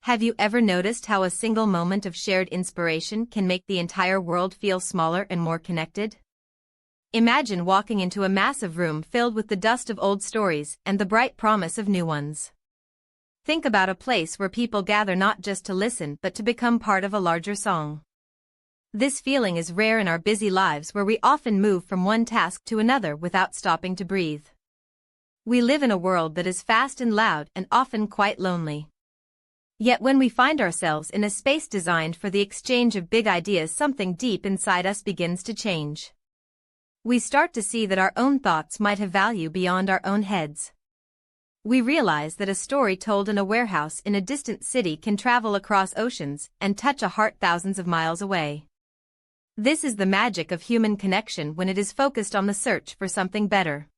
Have you ever noticed how a single moment of shared inspiration can make the entire world feel smaller and more connected? Imagine walking into a massive room filled with the dust of old stories and the bright promise of new ones. Think about a place where people gather not just to listen but to become part of a larger song. This feeling is rare in our busy lives where we often move from one task to another without stopping to breathe. We live in a world that is fast and loud and often quite lonely. Yet when we find ourselves in a space designed for the exchange of big ideas, something deep inside us begins to change. We start to see that our own thoughts might have value beyond our own heads. We realize that a story told in a warehouse in a distant city can travel across oceans and touch a heart thousands of miles away. This is the magic of human connection when it is focused on the search for something better.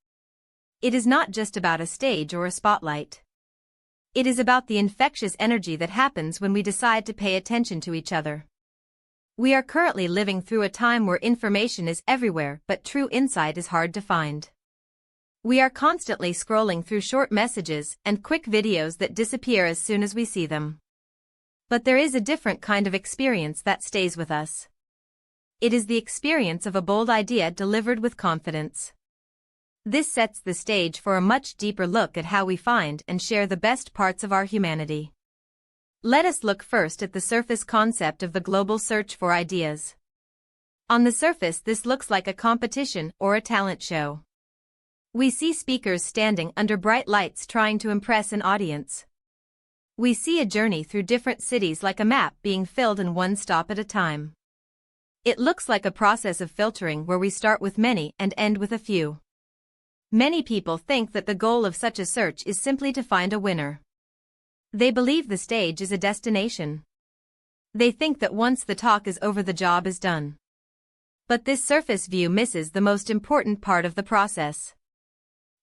It is not just about a stage or a spotlight. It is about the infectious energy that happens when we decide to pay attention to each other. We are currently living through a time where information is everywhere but true insight is hard to find. We are constantly scrolling through short messages and quick videos that disappear as soon as we see them. But there is a different kind of experience that stays with us. It is the experience of a bold idea delivered with confidence. This sets the stage for a much deeper look at how we find and share the best parts of our humanity. Let us look first at the surface concept of the global search for ideas. On the surface, this looks like a competition or a talent show. We see speakers standing under bright lights trying to impress an audience. We see a journey through different cities like a map being filled in one stop at a time. It looks like a process of filtering where we start with many and end with a few. Many people think that the goal of such a search is simply to find a winner. They believe the stage is a destination. They think that once the talk is over, the job is done. But this surface view misses the most important part of the process.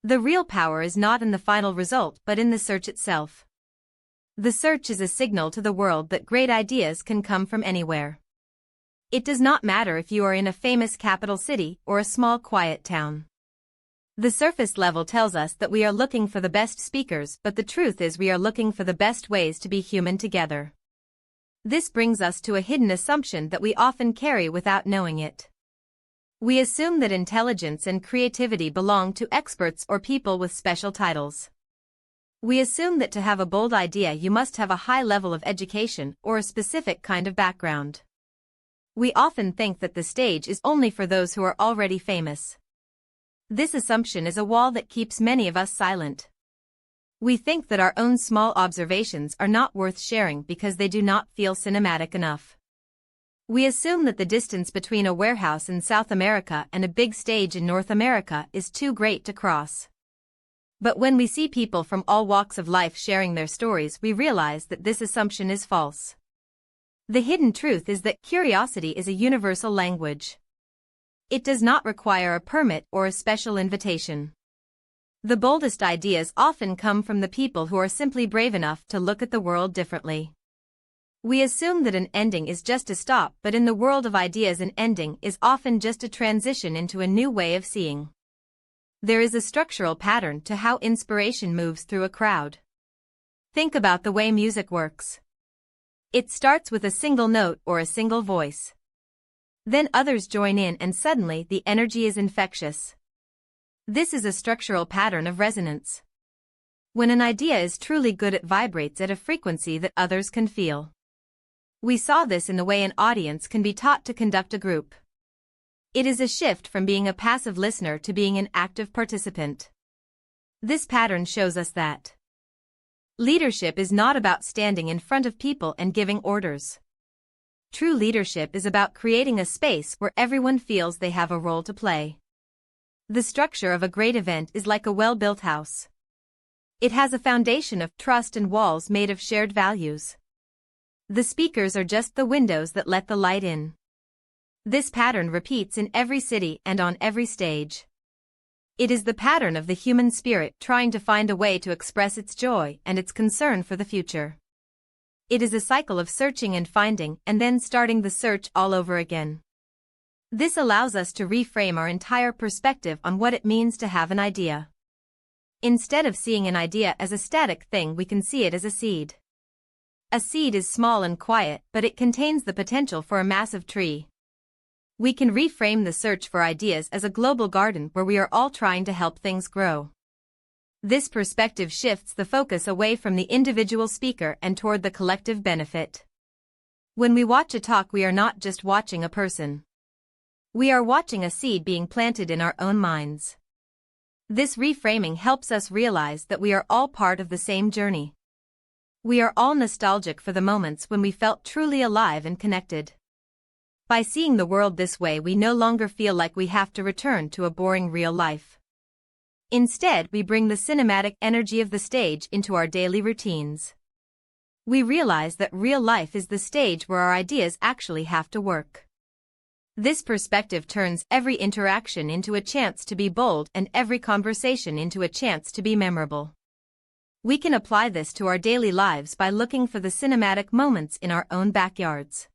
The real power is not in the final result but in the search itself. The search is a signal to the world that great ideas can come from anywhere. It does not matter if you are in a famous capital city or a small quiet town. The surface level tells us that we are looking for the best speakers, but the truth is we are looking for the best ways to be human together. This brings us to a hidden assumption that we often carry without knowing it. We assume that intelligence and creativity belong to experts or people with special titles. We assume that to have a bold idea you must have a high level of education or a specific kind of background. We often think that the stage is only for those who are already famous. This assumption is a wall that keeps many of us silent. We think that our own small observations are not worth sharing because they do not feel cinematic enough. We assume that the distance between a warehouse in South America and a big stage in North America is too great to cross. But when we see people from all walks of life sharing their stories, we realize that this assumption is false. The hidden truth is that curiosity is a universal language. It does not require a permit or a special invitation. The boldest ideas often come from the people who are simply brave enough to look at the world differently. We assume that an ending is just a stop, but in the world of ideas an ending is often just a transition into a new way of seeing. There is a structural pattern to how inspiration moves through a crowd. Think about the way music works. It starts with a single note or a single voice. Then others join in and suddenly the energy is infectious. This is a structural pattern of resonance. When an idea is truly good, it vibrates at a frequency that others can feel. We saw this in the way an audience can be taught to conduct a group. It is a shift from being a passive listener to being an active participant. This pattern shows us that leadership is not about standing in front of people and giving orders. True leadership is about creating a space where everyone feels they have a role to play. The structure of a great event is like a well-built house. It has a foundation of trust and walls made of shared values. The speakers are just the windows that let the light in. This pattern repeats in every city and on every stage. It is the pattern of the human spirit trying to find a way to express its joy and its concern for the future. It is a cycle of searching and finding and then starting the search all over again. This allows us to reframe our entire perspective on what it means to have an idea. Instead of seeing an idea as a static thing, we can see it as a seed. A seed is small and quiet, but it contains the potential for a massive tree. We can reframe the search for ideas as a global garden where we are all trying to help things grow. This perspective shifts the focus away from the individual speaker and toward the collective benefit. When we watch a talk, we are not just watching a person. We are watching a seed being planted in our own minds. This reframing helps us realize that we are all part of the same journey. We are all nostalgic for the moments when we felt truly alive and connected. By seeing the world this way, we no longer feel like we have to return to a boring real life. Instead, we bring the cinematic energy of the stage into our daily routines. We realize that real life is the stage where our ideas actually have to work. This perspective turns every interaction into a chance to be bold and every conversation into a chance to be memorable. We can apply this to our daily lives by looking for the cinematic moments in our own backyards.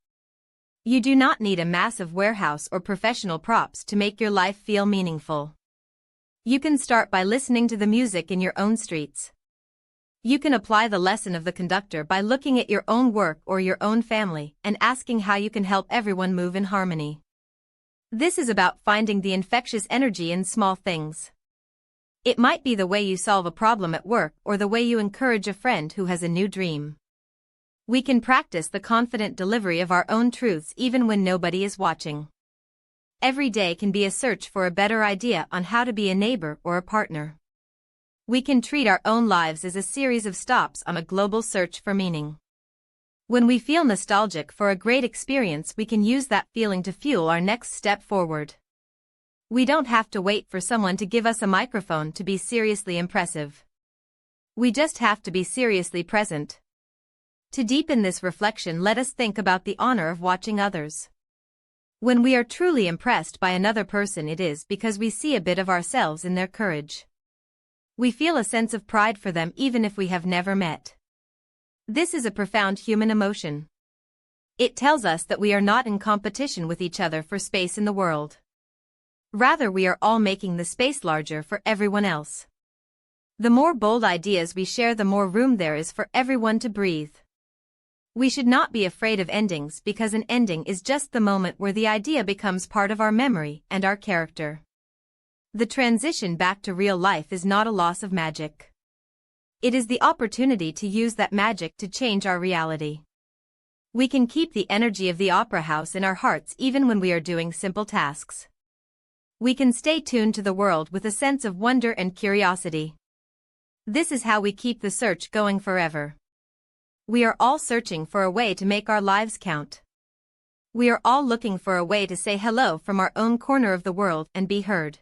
You do not need a massive warehouse or professional props to make your life feel meaningful. You can start by listening to the music in your own streets. You can apply the lesson of the conductor by looking at your own work or your own family and asking how you can help everyone move in harmony. This is about finding the infectious energy in small things. It might be the way you solve a problem at work or the way you encourage a friend who has a new dream. We can practice the confident delivery of our own truths even when nobody is watching. Every day can be a search for a better idea on how to be a neighbor or a partner. We can treat our own lives as a series of stops on a global search for meaning. When we feel nostalgic for a great experience, we can use that feeling to fuel our next step forward. We don't have to wait for someone to give us a microphone to be seriously impressive. We just have to be seriously present. To deepen this reflection, let us think about the honor of watching others. When we are truly impressed by another person, it is because we see a bit of ourselves in their courage. We feel a sense of pride for them even if we have never met. This is a profound human emotion. It tells us that we are not in competition with each other for space in the world. Rather, we are all making the space larger for everyone else. The more bold ideas we share, the more room there is for everyone to breathe. We should not be afraid of endings because an ending is just the moment where the idea becomes part of our memory and our character. The transition back to real life is not a loss of magic. It is the opportunity to use that magic to change our reality. We can keep the energy of the opera house in our hearts even when we are doing simple tasks. We can stay tuned to the world with a sense of wonder and curiosity. This is how we keep the search going forever. We are all searching for a way to make our lives count. We are all looking for a way to say hello from our own corner of the world and be heard.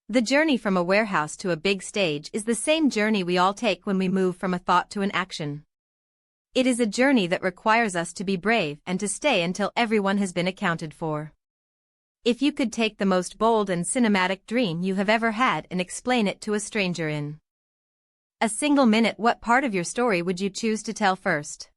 The journey from a warehouse to a big stage is the same journey we all take when we move from a thought to an action. It is a journey that requires us to be brave and to stay until everyone has been accounted for. If you could take the most bold and cinematic dream you have ever had and explain it to a stranger in a single minute, what part of your story would you choose to tell first?